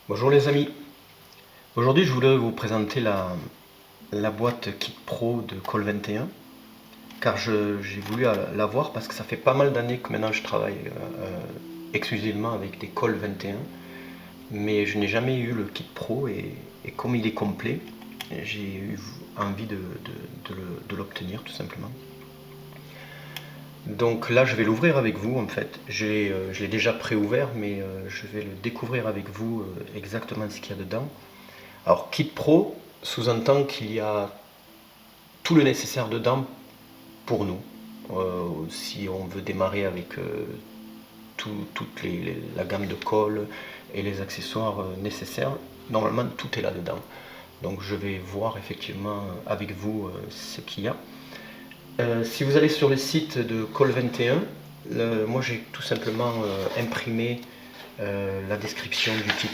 Bonjour les amis, aujourd'hui je voulais vous présenter la boîte Kit Pro de Call 21 car j'ai voulu l'avoir parce que ça fait pas mal d'années que maintenant je travaille exclusivement avec des Call 21 mais je n'ai jamais eu le Kit Pro et comme il est complet j'ai eu envie de l'obtenir tout simplement. Donc là je vais l'ouvrir avec vous en fait, je l'ai déjà pré-ouvert mais je vais le découvrir avec vous exactement ce qu'il y a dedans. Alors Kit Pro sous-entend qu'il y a tout le nécessaire dedans pour nous. Si on veut démarrer avec toute la gamme de colle et les accessoires nécessaires, normalement tout est là-dedans. Donc je vais voir effectivement avec vous ce qu'il y a. Si vous allez sur le site de Call 21, moi j'ai tout simplement imprimé la description du kit.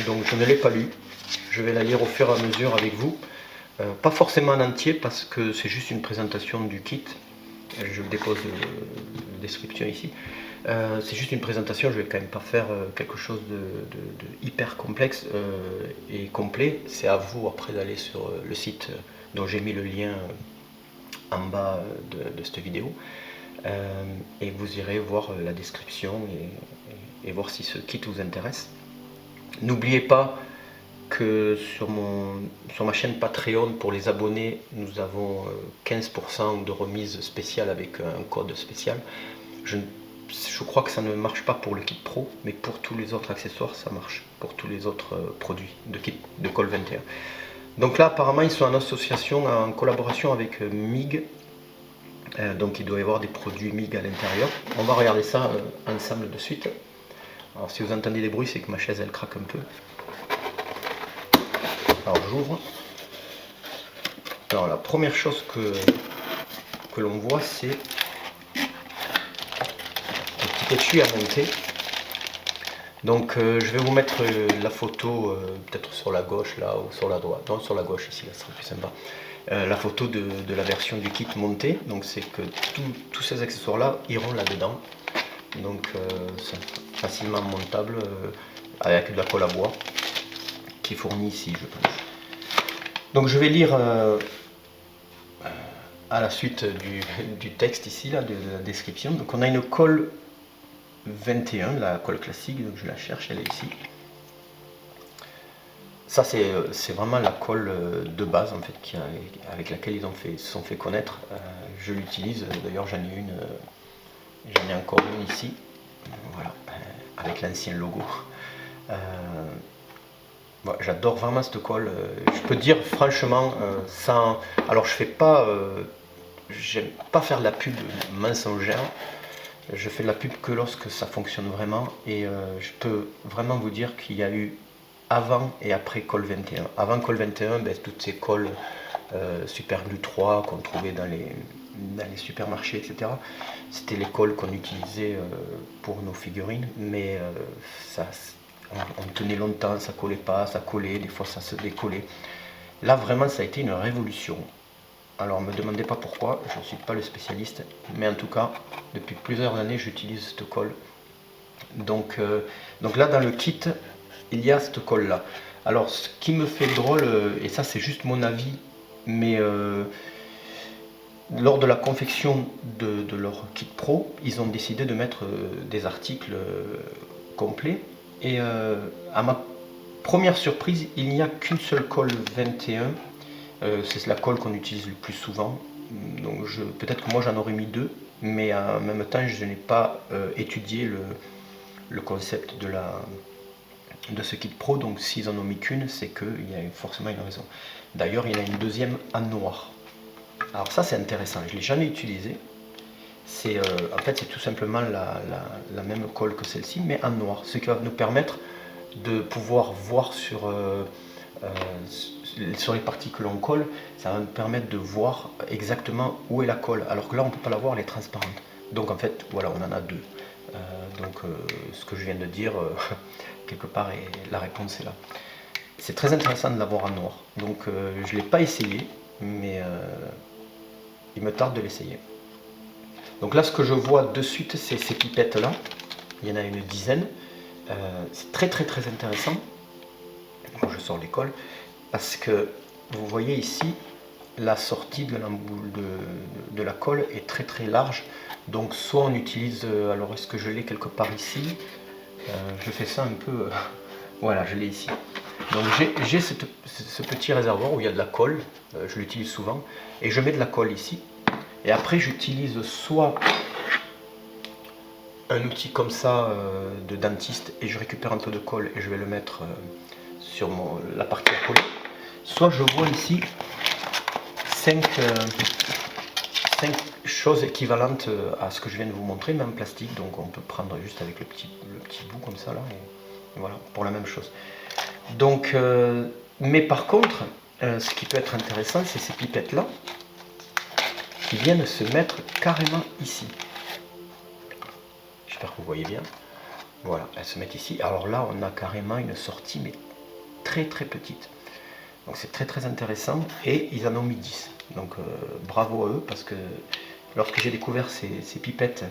Donc je ne l'ai pas lu, je vais la lire au fur et à mesure avec vous. Pas forcément en entier parce que c'est juste une présentation du kit. Je dépose la description ici. C'est juste une présentation, je vais quand même pas faire quelque chose de hyper complexe et complet. C'est à vous après d'aller sur le site dont j'ai mis le lien en bas de cette vidéo. Et vous irez voir la description et voir si ce kit vous intéresse. N'oubliez pas que sur ma chaîne Patreon pour les abonnés, nous avons 15% de remise spéciale avec un code spécial. Je crois que ça ne marche pas pour le kit pro, mais pour tous les autres accessoires, ça marche. Pour tous les autres produits de Call 21. Donc là, apparemment, ils sont en association, en collaboration avec MIG. Donc il doit y avoir des produits MIG à l'intérieur. On va regarder ça ensemble de suite. Alors si vous entendez des bruits, c'est que ma chaise elle craque un peu. Alors j'ouvre. Alors la première chose que l'on voit, c'est un petit étui à monter. Donc je vais vous mettre la photo peut-être sur la gauche là ou sur la droite. Non, sur la gauche ici, là, ça serait plus sympa. La photo de la version du kit montée. Donc c'est que tous ces accessoires là iront là-dedans. Donc c'est facilement montable avec de la colle à bois qui est fournie ici, je pense. Donc je vais lire à la suite du texte ici, là, de la description. Donc on a une colle 21, la colle classique, donc je la cherche, elle est ici. Ça c'est vraiment la colle de base en fait, avec laquelle ils se sont fait connaître. Je l'utilise, d'ailleurs j'en ai encore une ici, voilà, avec l'ancien logo. Bon, j'adore vraiment cette colle. Je peux dire franchement, sans. Alors j'aime pas faire de la pub mensongère. Je fais de la pub que lorsque ça fonctionne vraiment. Et je peux vraiment vous dire qu'il y a eu avant et après Call 21. Avant Call 21, ben, toutes ces colles Super Glue 3 qu'on trouvait dans les supermarchés, etc. C'était les colles qu'on utilisait pour nos figurines. Mais on tenait longtemps, ça collait pas, ça collait, des fois ça se décollait. Là vraiment ça a été une révolution. Alors ne me demandez pas pourquoi, je ne suis pas le spécialiste, mais en tout cas depuis plusieurs années j'utilise cette colle. Donc là dans le kit il y a cette colle là. Alors ce qui me fait drôle, et ça c'est juste mon avis, mais lors de la confection de leur kit pro, ils ont décidé de mettre des articles complets. Et à ma première surprise, il n'y a qu'une seule colle 21. C'est la colle qu'on utilise le plus souvent. Donc peut-être que moi j'en aurais mis deux, mais en même temps je n'ai pas étudié le concept de ce kit pro. Donc s'ils en ont mis qu'une, c'est qu'il y a forcément une raison. D'ailleurs il y en a une deuxième en noir. Alors ça c'est intéressant, je ne l'ai jamais utilisé. En fait c'est tout simplement la même colle que celle-ci, mais en noir, ce qui va nous permettre de pouvoir voir sur les parties que l'on colle. Ça va nous permettre de voir exactement où est la colle, alors que là on ne peut pas la voir, elle est transparente. Donc en fait voilà, on en a deux. Ce que je viens de dire quelque part, et la réponse est là. C'est très intéressant de l'avoir en noir, donc je ne l'ai pas essayé, mais il me tarde de l'essayer. Donc là ce que je vois de suite, c'est ces pipettes là, il y en a une dizaine. C'est très intéressant. quand je sors l'école, parce que vous voyez ici, la sortie de la colle est très très large. Donc soit on utilise, alors est-ce que je l'ai quelque part ici, je fais ça un peu, voilà, je l'ai ici. Donc j'ai ce petit réservoir où il y a de la colle, je l'utilise souvent, et je mets de la colle ici. Et après j'utilise soit un outil comme ça de dentiste et je récupère un peu de colle et je vais le mettre sur la partie à coller. Soit je vois ici 5 choses équivalentes à ce que je viens de vous montrer, mais en plastique. Donc on peut prendre juste avec le petit bout comme ça là, et voilà, pour la même chose. Donc, mais par contre, ce qui peut être intéressant, c'est ces pipettes là qui viennent se mettre carrément ici. J'espère que vous voyez bien. Voilà, elles se mettent ici. Alors là, on a carrément une sortie, mais très très petite. Donc c'est très très intéressant. Et ils en ont mis 10. Donc bravo à eux, parce que lorsque j'ai découvert ces pipettes,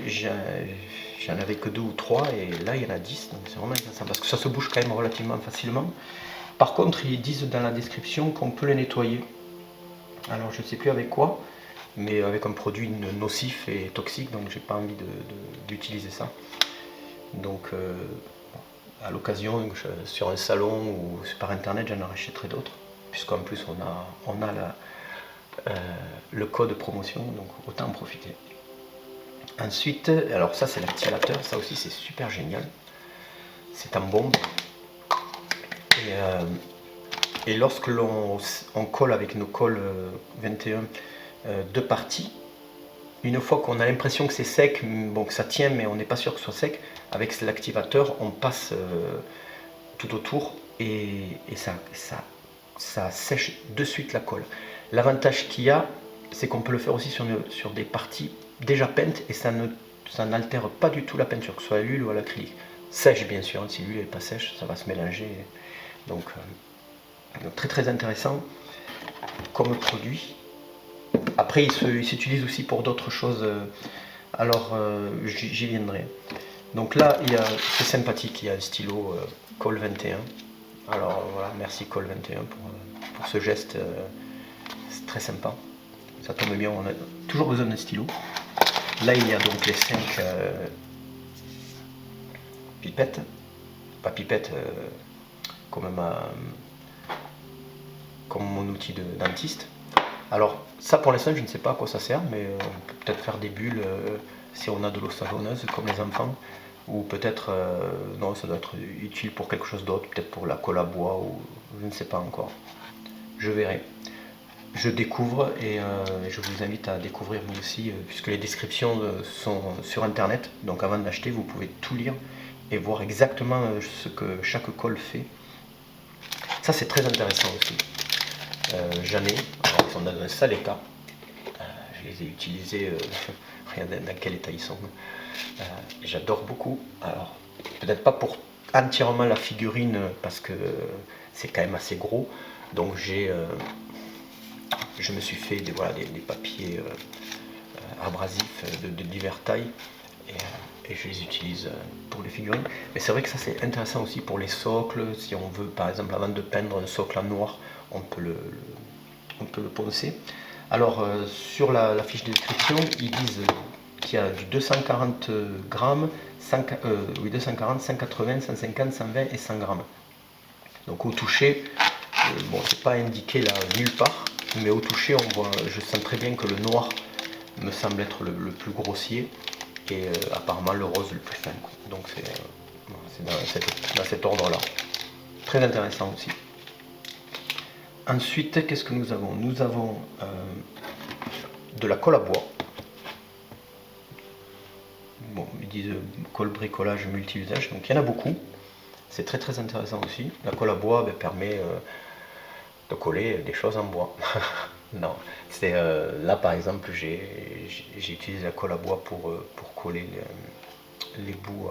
j'en avais que 2 ou 3, et là il y en a 10. Donc c'est vraiment intéressant, parce que ça se bouge quand même relativement facilement. Par contre, ils disent dans la description qu'on peut les nettoyer. Alors je ne sais plus avec quoi, mais avec un produit nocif et toxique, donc j'ai pas envie d'utiliser ça. Donc à l'occasion, sur un salon ou par internet, j'en achèterai d'autres, puisqu'en plus on a le code promotion, donc autant en profiter. Ensuite, alors ça c'est l'activateur, ça aussi c'est super génial, c'est en bombe. Et lorsque l'on colle avec nos colles 21 deux parties, une fois qu'on a l'impression que c'est sec, bon, que ça tient, mais on n'est pas sûr que ce soit sec, avec l'activateur, on passe tout autour et ça sèche de suite la colle. L'avantage qu'il y a, c'est qu'on peut le faire aussi sur des parties déjà peintes et ça n'altère pas du tout la peinture, que ce soit à l'huile ou à l'acrylique. Sèche bien sûr, si l'huile n'est pas sèche, ça va se mélanger. Donc très très intéressant comme produit. Après il s'utilise aussi pour d'autres choses, alors j'y viendrai. Donc là c'est sympathique, il y a un stylo Col 21. Alors voilà, merci Col 21 pour ce geste, c'est très sympa, ça tombe bien, on a toujours besoin d'un stylo. Là il y a donc les 5 pipettes, pas pipettes, comme mon outil de dentiste. Alors ça pour l'instant je ne sais pas à quoi ça sert, mais on peut peut-être faire des bulles si on a de l'eau savonneuse comme les enfants, ou peut-être non, ça doit être utile pour quelque chose d'autre, peut-être pour la colle à bois, ou je ne sais pas encore, je verrai. Je découvre et je vous invite à découvrir vous aussi, puisque les descriptions sont sur internet, donc avant d'acheter vous pouvez tout lire et voir exactement ce que chaque colle fait. Ça c'est très intéressant aussi. J'en ai, alors ils sont dans un sale état, je les ai utilisés, regardez dans quel état ils sont, j'adore beaucoup. Alors peut-être pas pour entièrement la figurine, parce que c'est quand même assez gros, donc je me suis fait des papiers abrasifs de diverses tailles, et je les utilise pour les figurines. Mais c'est vrai que ça c'est intéressant aussi pour les socles, si on veut par exemple avant de peindre un socle en noir, on peut le poncer. Alors sur la fiche de description, ils disent qu'il y a du 240 grammes, 240, 180, 150, 120 et 100 grammes. Donc au toucher, bon c'est pas indiqué là nulle part, mais au toucher on voit, je sens très bien que le noir me semble être le plus grossier, et apparemment le rose le plus fin. Donc c'est dans cet ordre là. Très intéressant aussi. Ensuite, qu'est-ce que nous avons? Nous avons de la colle à bois. Bon, ils disent colle bricolage multi-usage, donc il y en a beaucoup. C'est très très intéressant aussi. La colle à bois permet de coller des choses en bois. Non, c'est là par exemple j'ai utilisé la colle à bois pour coller les bouts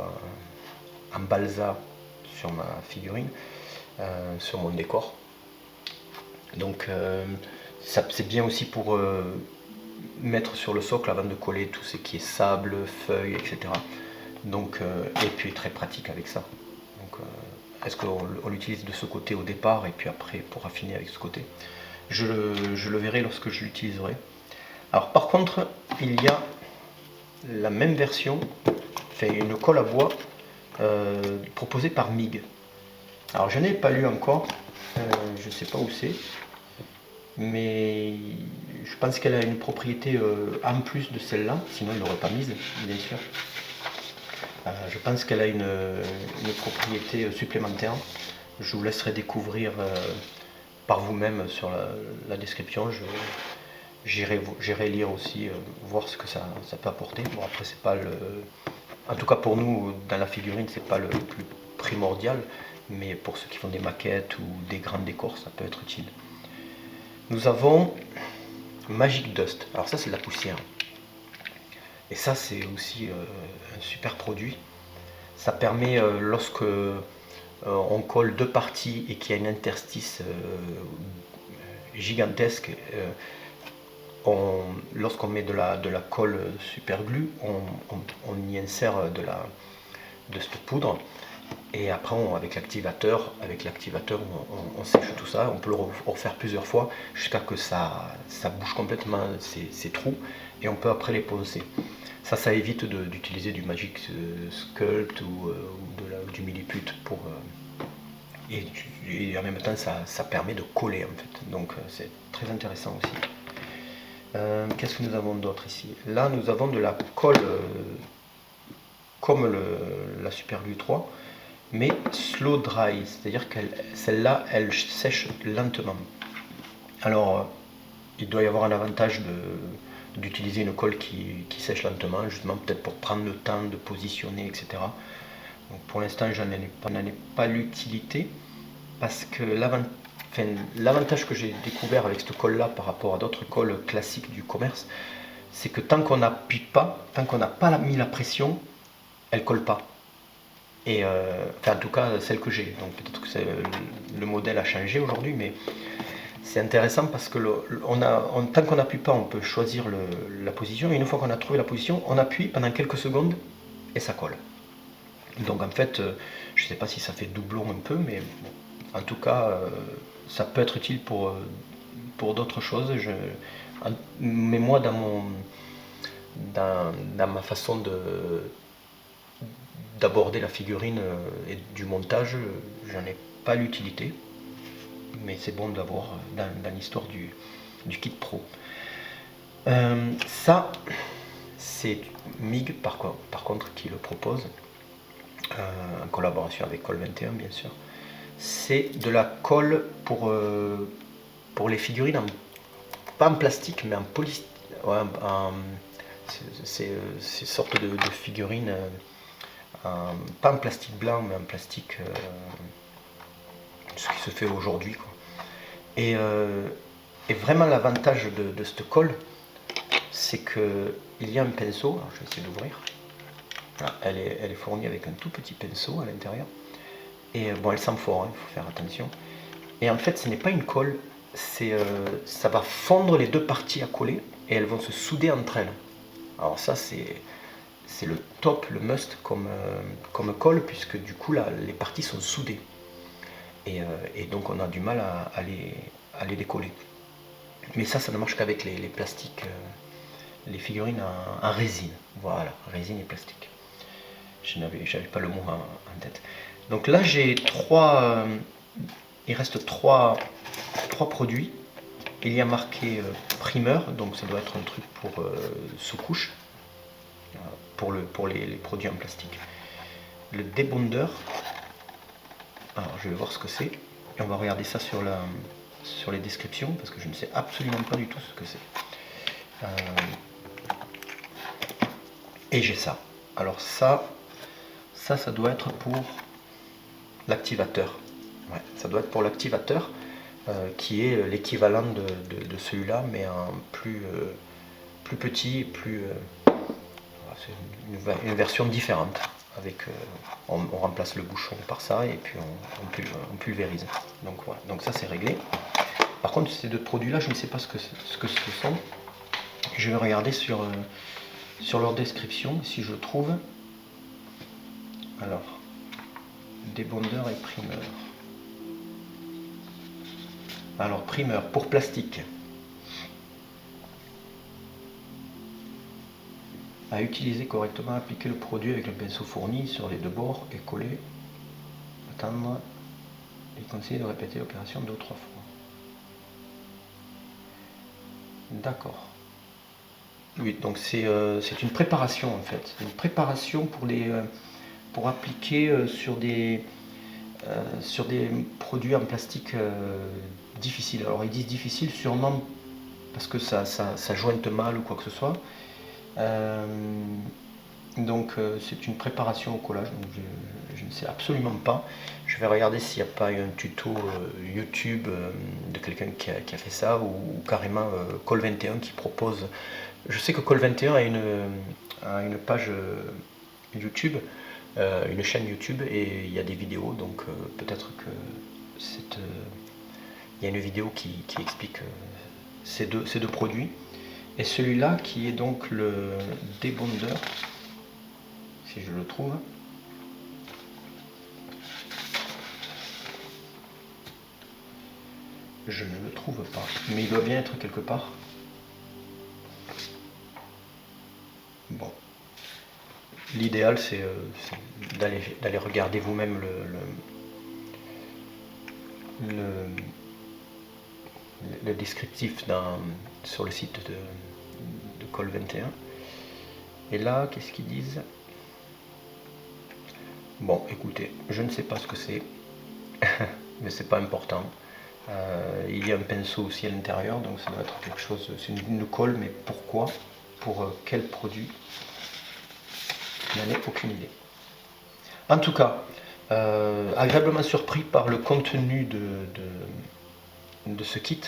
en balsa sur ma figurine, sur mon décor. Donc c'est bien aussi pour mettre sur le socle avant de coller tout ce qui est sable, feuilles, etc. Donc, et puis très pratique avec ça. Donc est-ce qu'on l'utilise de ce côté au départ et puis après pour affiner avec ce côté. Je le verrai lorsque je l'utiliserai. Alors par contre, il y a la même version, fait une colle à bois proposée par MIG. Alors je n'ai pas lu encore, je ne sais pas où c'est, mais je pense qu'elle a une propriété en plus de celle-là, sinon il ne l'aurait pas mise, bien sûr. Je pense qu'elle a une propriété supplémentaire. Je vous laisserai découvrir par vous-même sur la description. J'irai lire aussi, voir ce que ça peut apporter. Bon, après, c'est pas le. En tout cas, pour nous, dans la figurine, c'est pas le plus primordial, mais pour ceux qui font des maquettes ou des grands décors, ça peut être utile. Nous avons Magic Dust. Alors, ça, c'est de la poussière. Et ça, c'est aussi un super produit. Ça permet, lorsque on colle deux parties et qu'il y a une interstice gigantesque, lorsqu'on met de la colle super glue, on y insère de cette poudre. Et après, avec l'activateur, on sèche tout ça. On peut le refaire plusieurs fois jusqu'à ce que ça bouge complètement ces trous. Et on peut après les poncer. Ça évite d'utiliser du Magic Sculpt ou du Milliput pour... et en même temps, ça permet de coller en fait. Donc c'est très intéressant aussi. Qu'est-ce que nous avons d'autre ici? Là, nous avons de la colle comme la Super Glue 3, mais slow dry, c'est-à-dire que celle-là, elle sèche lentement. Alors, il doit y avoir un avantage d'utiliser une colle qui sèche lentement, justement peut-être pour prendre le temps de positionner, etc. Donc pour l'instant, j'en ai pas l'utilité, parce que l'avantage que j'ai découvert avec cette colle-là par rapport à d'autres colles classiques du commerce, c'est que tant qu'on n'appuie pas, tant qu'on n'a pas mis la pression, elle colle pas. Et enfin, en tout cas, celle que j'ai. Donc peut-être que le modèle a changé aujourd'hui, mais c'est intéressant parce que tant qu'on n'appuie pas, on peut choisir la position. Et une fois qu'on a trouvé la position, on appuie pendant quelques secondes et ça colle. Donc en fait, je ne sais pas si ça fait doublon un peu, mais bon, en tout cas, ça peut être utile pour d'autres choses. Mais moi, dans ma façon d'aborder la figurine et du montage, j'en ai pas l'utilité. Mais c'est bon de l'avoir dans l'histoire du kit pro. Ça, c'est MIG par contre qui le propose, en collaboration avec Colle 21 bien sûr. C'est de la colle pour les figurines, pas en plastique mais en polystyrène. Ouais, c'est sorte de figurines, pas en plastique blanc mais en plastique, ce qui se fait aujourd'hui, quoi. Et vraiment l'avantage de cette colle, c'est qu'il y a un pinceau. Alors je vais essayer d'ouvrir. Voilà, elle est fournie avec un tout petit pinceau à l'intérieur. Et bon, elle sent fort, hein, il faut faire attention. Et en fait, ce n'est pas une colle, ça va fondre les deux parties à coller et elles vont se souder entre elles. Alors ça, c'est le top, le must comme colle, puisque du coup là, les parties sont soudées. Et donc on a du mal à les décoller. Mais ça ne marche qu'avec les plastiques, les figurines en résine. Voilà, résine et plastique. J'avais pas le mot en tête. Donc là j'ai il reste trois produits. Il y a marqué primeur, donc ça doit être un truc pour sous-couche, pour les produits en plastique. Le débondeur. Alors je vais voir ce que c'est et on va regarder ça sur les descriptions parce que je ne sais absolument pas du tout ce que c'est. Et j'ai ça. Alors ça doit être pour l'activateur. Ouais, ça doit être pour l'activateur qui est l'équivalent de celui-là mais en plus petit, c'est une version différente. On remplace le bouchon par ça et puis on pulvérise. Donc voilà, donc ça c'est réglé. Par contre ces deux produits là, je ne sais pas ce que ce sont. Je vais regarder sur leur description si je trouve. Alors, débondeur et primeur. Alors primeur pour plastique. À utiliser correctement, appliquer le produit avec le pinceau fourni sur les deux bords et coller. Attendre. Il est conseillé de répéter l'opération 2 ou 3 fois. D'accord. Oui, donc c'est une préparation en fait. Une préparation pour appliquer sur des produits en plastique difficiles. Alors ils disent difficile sûrement parce que ça jointe mal ou quoi que ce soit. Donc c'est une préparation au collage, donc je ne sais absolument pas. Je vais regarder s'il n'y a pas un tuto YouTube de quelqu'un qui a fait ça, ou carrément Col21 qui propose. Je sais que Col21 a une page YouTube, une chaîne YouTube, et il y a des vidéos, donc peut-être que il y a une vidéo qui explique ces deux produits. Et celui-là qui est donc le débondeur, si je le trouve. Je ne le trouve pas, mais il doit bien être quelque part. Bon. L'idéal c'est d'aller regarder vous-même le descriptif sur le site de Col21. Et là, qu'est-ce qu'ils disent? Bon, écoutez, je ne sais pas ce que c'est, mais c'est pas important. Il y a un pinceau aussi à l'intérieur, donc ça doit être quelque chose, c'est une colle, mais pourquoi? Pour quel produit? Je n'en ai aucune idée. En tout cas, agréablement surpris par le contenu de ce kit,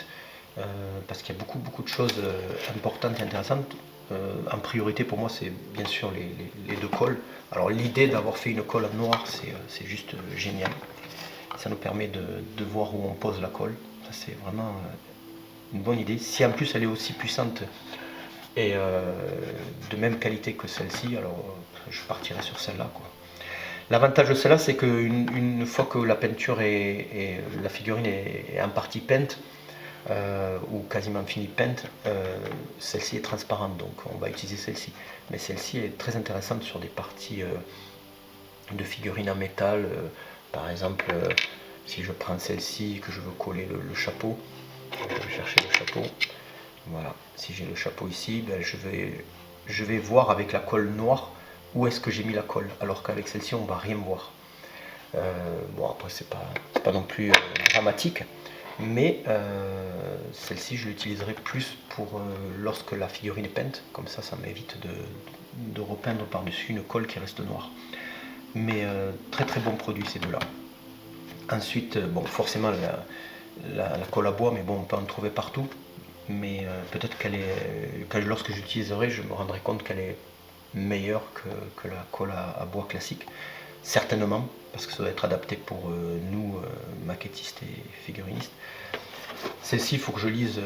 parce qu'il y a beaucoup de choses importantes et intéressantes. En priorité pour moi c'est bien sûr les deux colles. Alors l'idée d'avoir fait une colle en noir c'est juste génial. Ça nous permet de voir où on pose la colle. Ça c'est vraiment une bonne idée. Si en plus elle est aussi puissante et de même qualité que celle-ci, alors je partirai sur celle-là, quoi. L'avantage de celle-là, c'est qu'une fois que la peinture et la figurine est en partie peinte, ou quasiment finie peinte, celle-ci est transparente, donc on va utiliser celle-ci. Mais celle-ci est très intéressante sur des parties de figurines en métal. Par exemple, si je prends celle-ci, que je veux coller le chapeau, je vais chercher le chapeau. Voilà, si j'ai le chapeau ici, ben je vais voir avec la colle noire où est-ce que j'ai mis la colle, alors qu'avec celle-ci on va rien voir. Bon, après c'est pas non plus dramatique, mais celle-ci je l'utiliserai plus pour lorsque la figurine est peinte, comme ça m'évite de repeindre par-dessus une colle qui reste noire. Mais très bon produit ces deux-là. Ensuite, bon, forcément la colle à bois, mais bon, on peut en trouver partout. Mais peut-être lorsque j'utiliserai, je me rendrai compte qu'elle est meilleure que la colle à bois classique. Certainement, parce que ça doit être adapté pour nous, maquettistes et figurinistes. Celle-ci, il faut que je lise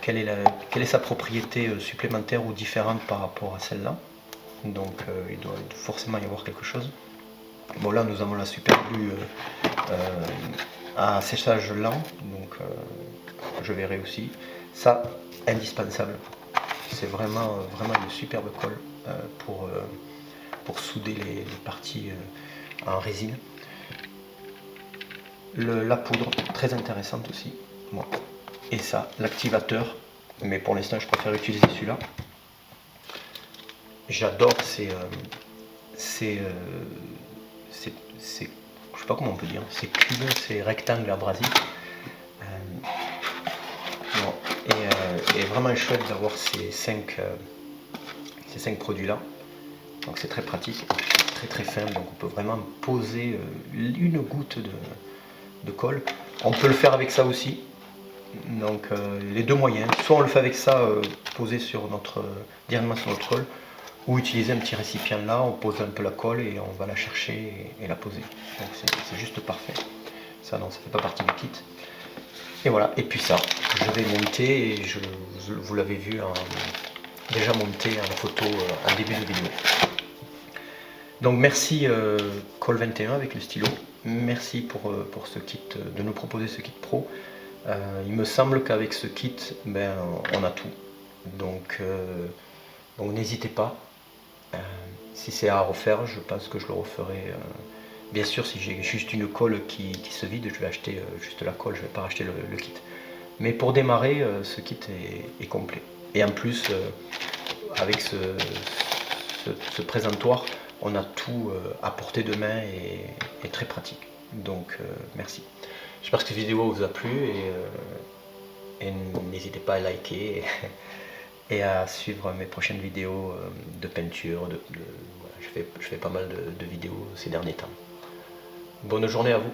quelle est sa propriété supplémentaire ou différente par rapport à celle-là. Donc il doit forcément y avoir quelque chose. Bon, là nous avons la super glue à séchage lent, donc je verrai aussi. Ça, indispensable. C'est vraiment une superbe colle pour souder les parties en résine. La poudre, très intéressante aussi. Bon. Et ça, l'activateur, mais pour l'instant je préfère utiliser celui-là. J'adore je sais pas comment on peut dire, ces cubes, ces rectangles abrasifs. Bon. Et vraiment chouette d'avoir ces 5 produits là. Donc c'est très pratique, très fin, donc on peut vraiment poser une goutte de colle. On peut le faire avec ça aussi. Donc les deux moyens, soit on le fait avec ça posé directement sur notre colle, ou utiliser un petit récipient là, on pose un peu la colle et on va la chercher et la poser. Donc c'est juste parfait. Ça non, ça fait pas partie du kit. Et voilà, et puis ça, je vais monter, et vous l'avez vu déjà monté en photo en début de vidéo. Donc merci Col21 avec le stylo, merci pour ce kit, de nous proposer ce kit pro. Il me semble qu'avec ce kit, ben, on a tout. Donc n'hésitez pas. Si c'est à refaire, je pense que je le referai. Bien sûr, si j'ai juste une colle qui se vide, je vais acheter juste la colle, je ne vais pas racheter le kit. Mais pour démarrer, ce kit est complet. Et en plus, avec ce présentoir, on a tout à portée de main et très pratique. Donc merci. J'espère que cette vidéo vous a plu et n'hésitez pas à liker et à suivre mes prochaines vidéos de peinture. Voilà, je fais pas mal de vidéos ces derniers temps. Bonne journée à vous.